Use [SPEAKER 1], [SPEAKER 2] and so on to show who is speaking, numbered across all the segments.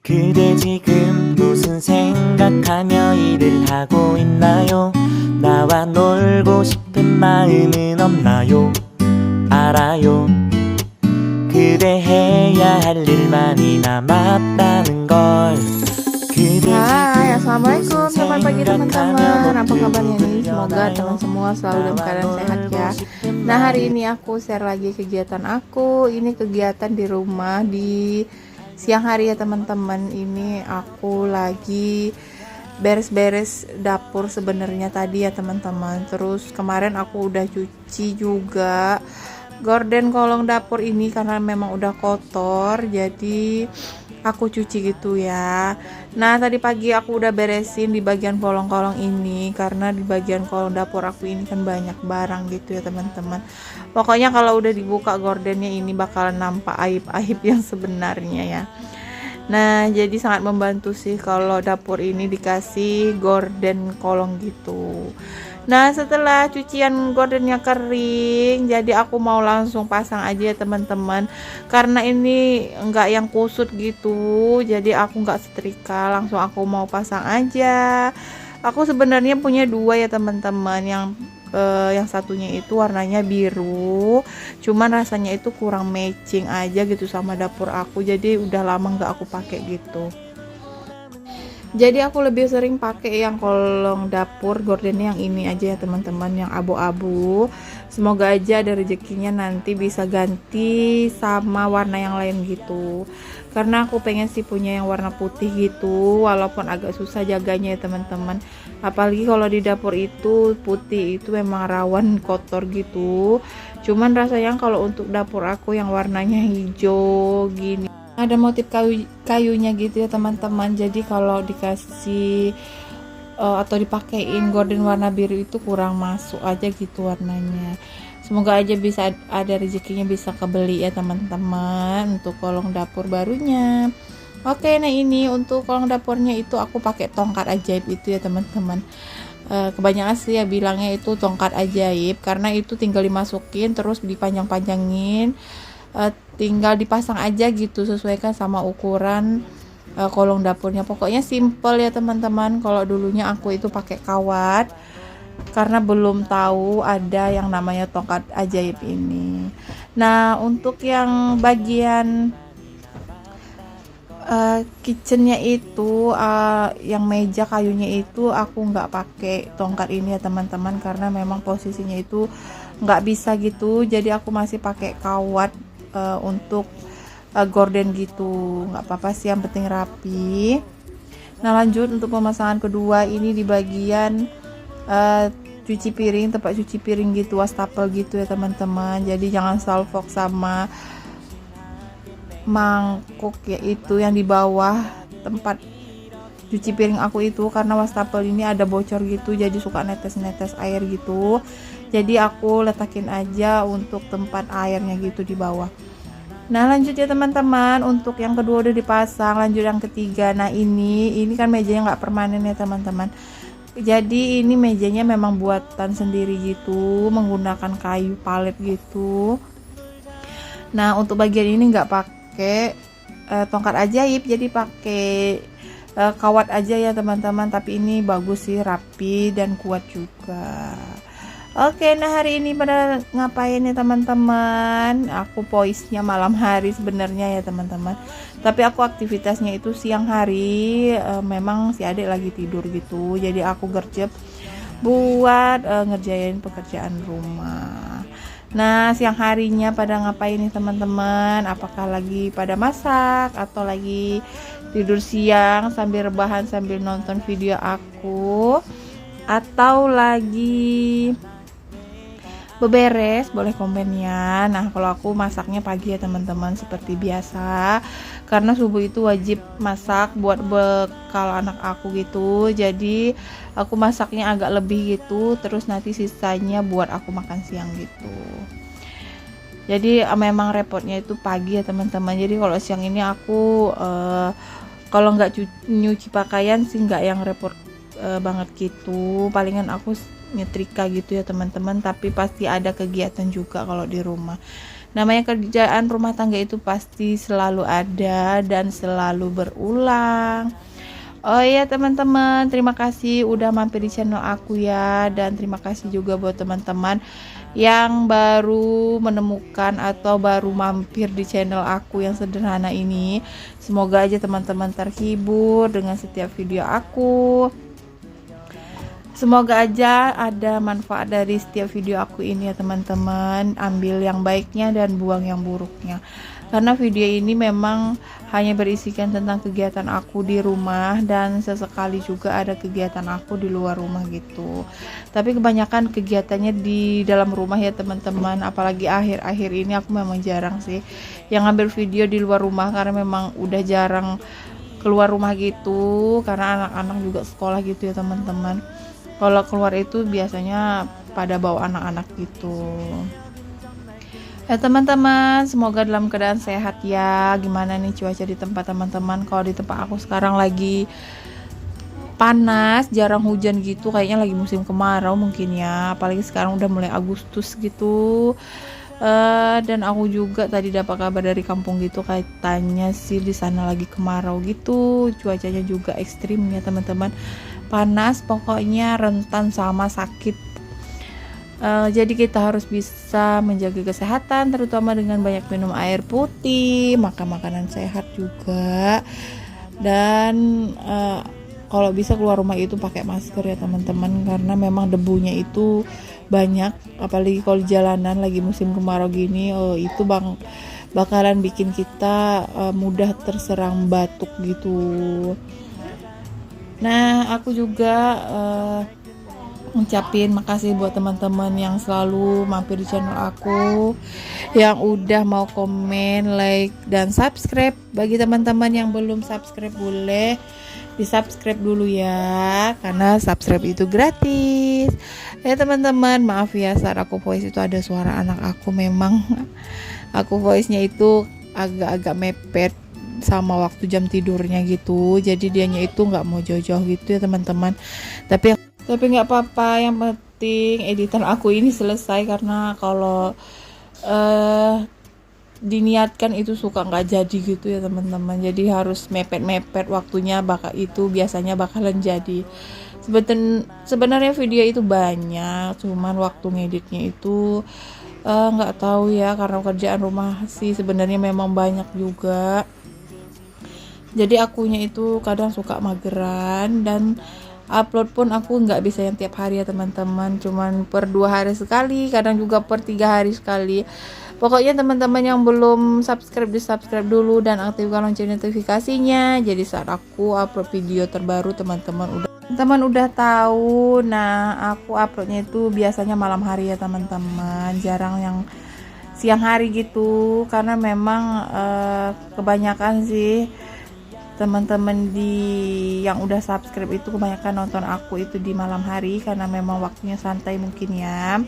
[SPEAKER 1] 그대 지금 무슨 생각하며 일을 하고 있나요? 나와 놀고 싶은 마음은 없나요? 알아요. 그대 해야 할 일만이 남았다는 걸.
[SPEAKER 2] Hai, assalamualaikum, selamat pagi teman-teman. Apa kabarnya nih? Semoga teman semua selalu dalam keadaan sehat ya. Nah, hari ini aku share lagi kegiatan aku. Ini kegiatan di rumah di siang hari ya teman-teman. Ini aku lagi beres-beres dapur sebenarnya tadi ya teman-teman. Terus kemarin aku udah cuci juga gorden kolong dapur ini karena memang udah kotor, jadi aku cuci gitu ya. Nah, tadi pagi aku udah beresin di bagian kolong-kolong ini karena di bagian kolong dapur aku ini kan banyak barang gitu ya teman-teman. Pokoknya kalau udah dibuka gordennya ini bakalan nampak aib-aib yang sebenarnya ya. Nah, jadi sangat membantu sih kalau dapur ini dikasih gorden kolong gitu. Nah, setelah cucian gordennya kering, jadi aku mau langsung pasang aja ya teman-teman. Karena ini enggak yang kusut gitu, jadi aku enggak setrika, langsung aku mau pasang aja. Aku sebenarnya punya dua ya teman-teman, yang satunya itu warnanya biru, cuman rasanya itu kurang matching aja gitu sama dapur aku, jadi udah lama nggak aku pakai gitu. Jadi aku lebih sering pakai yang kolong dapur gordennya yang ini aja ya teman-teman, yang abu-abu. Semoga aja ada rezekinya nanti bisa ganti sama warna yang lain gitu. Karena aku pengen sih punya yang warna putih gitu, walaupun agak susah jaganya ya teman-teman. Apalagi kalau di dapur itu putih itu memang rawan kotor gitu. Cuman rasanya kalau untuk dapur aku yang warnanya hijau gini, ada motif kayunya gitu ya teman-teman. Jadi kalau dikasih atau dipakein gorden warna biru itu kurang masuk aja gitu warnanya. Semoga aja bisa ada rezekinya bisa kebeli ya teman-teman untuk kolong dapur barunya. Oke, nah ini untuk kolong dapurnya itu aku pakai tongkat ajaib itu ya teman-teman. Kebanyakan sih ya bilangnya itu tongkat ajaib karena itu tinggal dimasukin terus dipanjang-panjangin, tinggal dipasang aja gitu sesuaikan sama ukuran kolong dapurnya. Pokoknya simple ya teman-teman. Kalau dulunya aku itu pakai kawat karena belum tahu ada yang namanya tongkat ajaib ini. Nah, untuk yang bagian kitchennya itu yang meja kayunya itu aku nggak pakai tongkat ini ya teman-teman, karena memang posisinya itu nggak bisa gitu, jadi aku masih pakai kawat untuk gorden gitu. Nggak apa-apa sih, yang penting rapi. Nah, lanjut untuk pemasangan kedua ini di bagian cuci piring, tempat cuci piring gitu, wastafel gitu ya teman-teman. Jadi jangan salfok sama mangkuk ya, itu yang di bawah tempat cuci piring aku itu, karena wastafel ini ada bocor gitu, jadi suka netes-netes air gitu. Jadi aku letakin aja untuk tempat airnya gitu di bawah. Nah, lanjut ya teman-teman, untuk yang kedua udah dipasang, lanjut yang ketiga. Nah, ini kan mejanya nggak permanen ya teman-teman. Jadi ini mejanya memang buatan sendiri gitu, menggunakan kayu palet gitu. Nah, untuk bagian ini nggak pakai tongkat ajaib, jadi pakai kawat aja ya teman-teman. Tapi ini bagus sih, rapi dan kuat juga. Oke, nah hari ini pada ngapain ya teman-teman? Aku voice-nya malam hari sebenarnya ya teman-teman. Tapi aku aktivitasnya itu siang hari. Memang si adik lagi tidur gitu. Jadi aku gercep buat ngerjain pekerjaan rumah. Nah, siang harinya pada ngapain nih teman-teman? Apakah lagi pada masak atau lagi tidur siang sambil rebahan sambil nonton video aku, atau lagi beberes? Boleh komen ya. Nah, kalau aku masaknya pagi ya teman-teman, seperti biasa, karena subuh itu wajib masak buat bekal anak aku gitu. Jadi aku masaknya agak lebih gitu, terus nanti sisanya buat aku makan siang gitu. Jadi memang repotnya itu pagi ya teman-teman. Jadi kalau siang ini aku kalau nggak nyuci pakaian sih nggak yang repot banget gitu. Palingan aku nyetrika gitu ya teman-teman, tapi pasti ada kegiatan juga kalau di rumah. Namanya kerjaan rumah tangga itu pasti selalu ada dan selalu berulang. Oh iya teman-teman, terima kasih udah mampir di channel aku ya. Dan terima kasih juga buat teman-teman yang baru menemukan atau baru mampir di channel aku yang sederhana ini. Semoga aja teman-teman terhibur dengan setiap video aku. Semoga aja ada manfaat dari setiap video aku ini ya teman-teman. Ambil yang baiknya dan buang yang buruknya. Karena video ini memang hanya berisikan tentang kegiatan aku di rumah dan sesekali juga ada kegiatan aku di luar rumah gitu. Tapi kebanyakan kegiatannya di dalam rumah ya teman-teman. Apalagi akhir-akhir ini aku memang jarang sih yang ngambil video di luar rumah karena memang udah jarang keluar rumah gitu. Karena anak-anak juga sekolah gitu ya teman-teman. Kalau keluar itu biasanya pada bawa anak-anak gitu. Ya teman-teman, semoga dalam keadaan sehat ya. Gimana nih cuaca di tempat teman-teman? Kalau di tempat aku sekarang lagi panas, jarang hujan gitu. Kayaknya lagi musim kemarau mungkin ya. Apalagi sekarang udah mulai Agustus gitu. Dan aku juga tadi dapat kabar dari kampung gitu, katanya sih di sana lagi kemarau gitu. Cuacanya juga ekstrim ya teman-teman. Panas, pokoknya rentan sama sakit. Jadi kita harus bisa menjaga kesehatan, terutama dengan banyak minum air putih, makan makanan sehat juga, dan kalau bisa keluar rumah itu pakai masker ya teman-teman, karena memang debunya itu banyak, apalagi kalau di jalanan lagi musim kemarau gini. Itu bakalan bikin kita mudah terserang batuk gitu. Nah, aku juga ngucapin makasih buat teman-teman yang selalu mampir di channel aku, yang udah mau komen, like, dan subscribe. Bagi teman-teman yang belum subscribe, boleh di subscribe dulu ya, karena subscribe itu gratis ya teman-teman. Maaf ya saat aku voice itu ada suara anak aku. Memang aku voice-nya itu agak-agak mepet sama waktu jam tidurnya gitu, jadi dianya itu nggak mau jauh-jauh gitu ya teman-teman. Tapi nggak apa-apa, yang penting editan aku ini selesai, karena kalau diniatkan itu suka nggak jadi gitu ya teman-teman. Jadi harus mepet-mepet waktunya, biasanya bakalan jadi. Sebenarnya video itu banyak, cuman waktu ngeditnya itu nggak tahu ya, karena kerjaan rumah sih sebenarnya memang banyak juga. Jadi akunya itu kadang suka mageran, dan upload pun aku nggak bisa yang tiap hari ya teman-teman, cuman per 2 hari sekali, kadang juga per 3 hari sekali. Pokoknya teman-teman yang belum subscribe, di subscribe dulu dan aktifkan lonceng notifikasinya, jadi saat aku upload video terbaru teman-teman udah tahu. Nah, aku uploadnya itu biasanya malam hari ya teman-teman, jarang yang siang hari gitu, karena memang kebanyakan sih teman-teman yang udah subscribe itu kebanyakan nonton aku itu di malam hari, karena memang waktunya santai mungkin ya.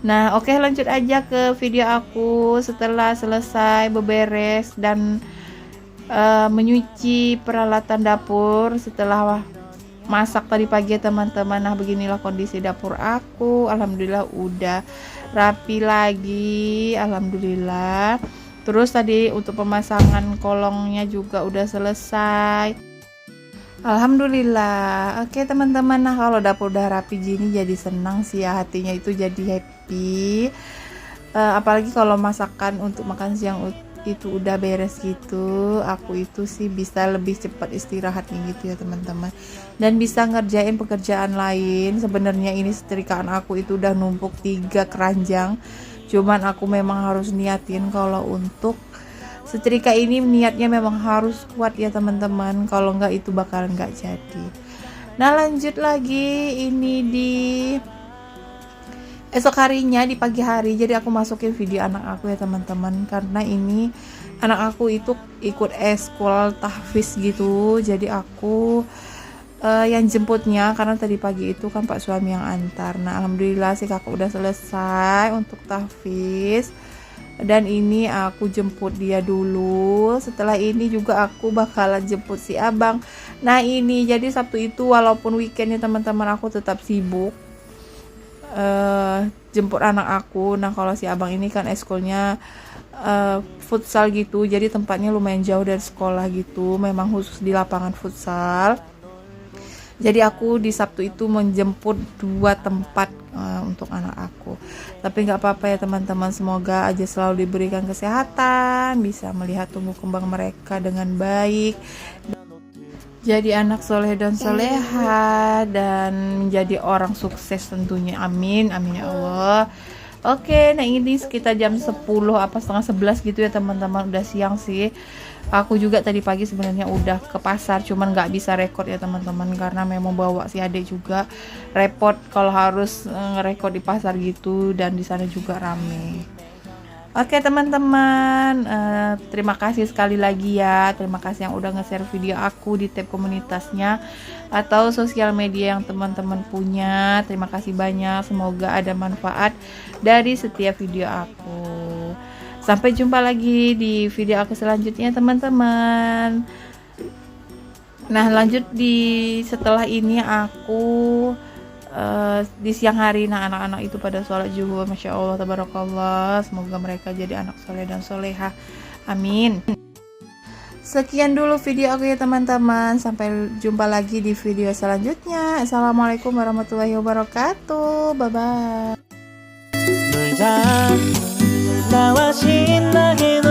[SPEAKER 2] Nah, oke, lanjut aja ke video aku. Setelah selesai beberes dan menyuci peralatan dapur setelah masak tadi pagi ya teman-teman. Nah, beginilah kondisi dapur aku. Alhamdulillah udah rapi lagi, alhamdulillah. Terus tadi untuk pemasangan kolongnya juga udah selesai, alhamdulillah. Oke teman-teman, nah kalau dapur udah rapi gini jadi senang sih ya, hatinya itu jadi happy. Apalagi kalau masakan untuk makan siang itu udah beres gitu, aku itu sih bisa lebih cepat istirahatnya gitu ya teman-teman, dan bisa ngerjain pekerjaan lain. Sebenarnya ini setrikaan aku itu udah numpuk 3 keranjang, cuman aku memang harus niatin kalau untuk setrika ini niatnya memang harus kuat ya teman-teman, kalau enggak itu bakalan enggak jadi. Nah, lanjut lagi, ini di esok harinya, di pagi hari. Jadi aku masukin video anak aku ya teman-teman, karena ini anak aku itu ikut eskul tahfiz gitu, jadi aku yang jemputnya, karena tadi pagi itu kan Pak suami yang antar. Nah, alhamdulillah sih kakak udah selesai untuk tahfiz, dan ini aku jemput dia dulu. Setelah ini juga aku bakalan jemput si abang. Nah, ini jadi Sabtu itu walaupun weekendnya teman-teman aku tetap sibuk, jemput anak aku. Nah kalau si abang ini kan eskulnya futsal gitu, jadi tempatnya lumayan jauh dari sekolah gitu, memang khusus di lapangan futsal. Jadi aku di Sabtu itu menjemput 2 tempat untuk anak aku. Tapi nggak apa-apa ya teman-teman, semoga aja selalu diberikan kesehatan, bisa melihat tumbuh kembang mereka dengan baik, jadi anak soleh dan soleha, dan menjadi orang sukses tentunya. Amin, amin ya Allah. Oke, nah ini sekitar jam 10 apa setengah 11 gitu ya teman-teman, udah siang sih. Aku juga tadi pagi sebenarnya udah ke pasar, cuman nggak bisa rekod ya teman-teman, karena memang bawa si adik juga, repot kalau harus ngerekod di pasar gitu, dan di sana juga rame. Oke teman-teman, terima kasih sekali lagi ya. Terima kasih yang udah nge-share video aku di tab komunitasnya atau sosial media yang teman-teman punya. Terima kasih banyak, semoga ada manfaat dari setiap video aku. Sampai jumpa lagi di video aku selanjutnya teman-teman. Nah lanjut setelah ini aku di siang hari. Nah anak-anak itu pada sholat zuhur, masya Allah tabarakallah, semoga mereka jadi anak soleh dan soleha, amin. Sekian dulu video aku ya teman-teman, sampai jumpa lagi di video selanjutnya. Assalamualaikum warahmatullahi wabarakatuh, bye bye.
[SPEAKER 1] 놀자 나와 신나게